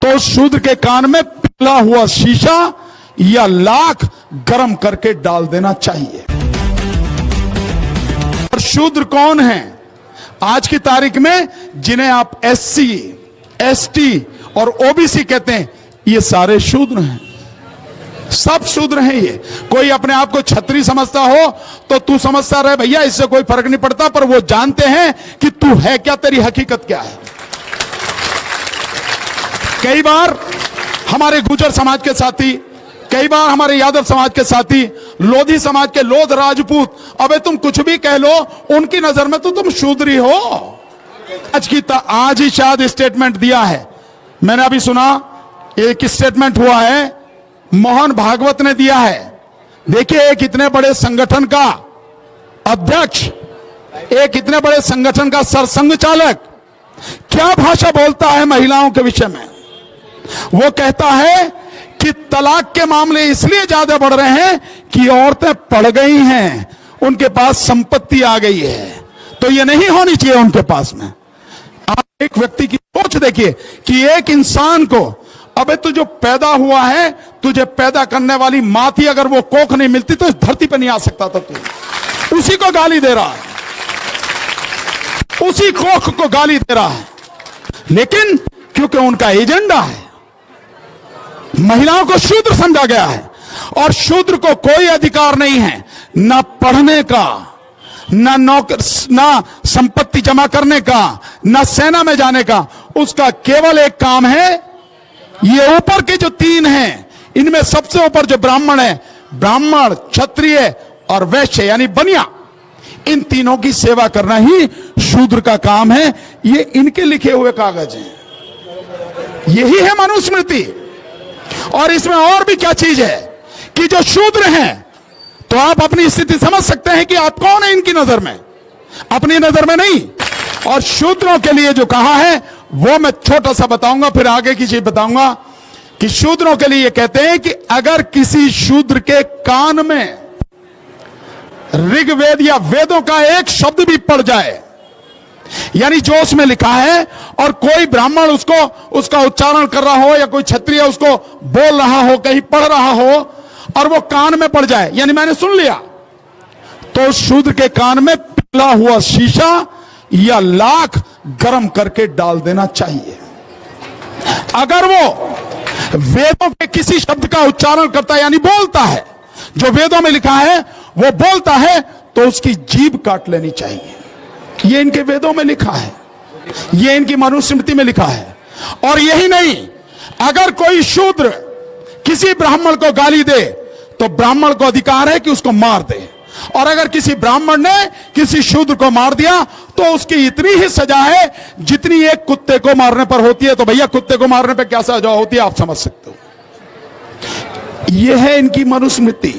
तो शूद्र के कान में पिघला हुआ शीशा या लाख गर्म करके डाल देना चाहिए। और शूद्र कौन है आज की तारीख में? जिन्हें आप एससी, एसटी और ओबीसी कहते हैं, ये सारे शूद्र हैं, सब शूद्र हैं। ये कोई अपने आप को छत्री समझता हो तो तू समझता रहे भैया, इससे कोई फर्क नहीं पड़ता, पर वो जानते हैं कि तू है क्या, तेरी हकीकत क्या है। कई बार हमारे गुर्जर समाज के साथी, कई बार हमारे यादव समाज के साथी, लोधी समाज के लोध राजपूत, अबे तुम कुछ भी कह लो, उनकी नजर में तो तुम शूद्र ही हो। आज ही शायद स्टेटमेंट दिया है, मैंने अभी सुना एक स्टेटमेंट हुआ है, मोहन भागवत ने दिया है। देखिए, एक इतने बड़े संगठन का अध्यक्ष, एक इतने बड़े संगठन का सरसंघ चालक क्या भाषा बोलता है महिलाओं के विषय में। वो कहता है कि तलाक के मामले इसलिए ज्यादा बढ़ रहे हैं कि औरतें पढ़ गई हैं, उनके पास संपत्ति आ गई है, तो ये नहीं होनी चाहिए उनके पास में। आप एक व्यक्ति की सोच देखिए कि एक इंसान को, अबे तू जो पैदा हुआ है, तुझे पैदा करने वाली मां थी, अगर वो कोख नहीं मिलती तो इस धरती पर नहीं आ सकता था तू। उसी को गाली दे रहा है, उसी कोख को गाली दे रहा है, लेकिन क्योंकि उनका एजेंडा है, महिलाओं को शूद्र समझा गया है। और शूद्र को कोई अधिकार नहीं है ना पढ़ने का, ना नौकर, ना संपत्ति जमा करने का, ना सेना में जाने का। उसका केवल एक काम है, ये ऊपर के जो तीन हैं, इनमें सबसे ऊपर जो ब्राह्मण है, ब्राह्मण, क्षत्रिय और वैश्य यानी बनिया, इन तीनों की सेवा करना ही शूद्र का काम है। ये इनके लिखे हुए कागज हैं, यही है मनुस्मृति। और इसमें और भी क्या चीज है कि जो शूद्र हैं, तो आप अपनी स्थिति समझ सकते हैं कि आप कौन है इनकी नजर में, अपनी नजर में नहीं। और शूद्रों के लिए जो कहा है वो मैं छोटा सा बताऊंगा, फिर आगे की चीज बताऊंगा कि शूद्रों के लिए कहते हैं कि अगर किसी शूद्र के कान में ऋग्वेद या वेदों का एक शब्द भी पड़ जाए, यानी जो उसमें लिखा है, और कोई ब्राह्मण उसका उच्चारण कर रहा हो, या कोई क्षत्रिय उसको बोल रहा हो, कहीं पढ़ रहा हो, और वो कान में पड़ जाए, यानी मैंने सुन लिया, तो शूद्र के कान में पिघला हुआ शीशा या लाख गर्म करके डाल देना चाहिए। अगर वो वेदों के किसी शब्द का उच्चारण करता है, यानी बोलता है, जो वेदों में लिखा है वो बोलता है, तो उसकी जीभ काट लेनी चाहिए। ये इनके वेदों में लिखा है, ये इनकी मनुस्मृति में लिखा है। और यही नहीं, अगर कोई शूद्र किसी ब्राह्मण को गाली दे, तो ब्राह्मण को अधिकार है कि उसको मार दे। और अगर किसी ब्राह्मण ने किसी शूद्र को मार दिया, तो उसकी इतनी ही सजा है जितनी एक कुत्ते को मारने पर होती है। तो भैया, कुत्ते को मारने पर क्या सजा होती है आप समझ सकते हो। यह है इनकी मनुस्मृति।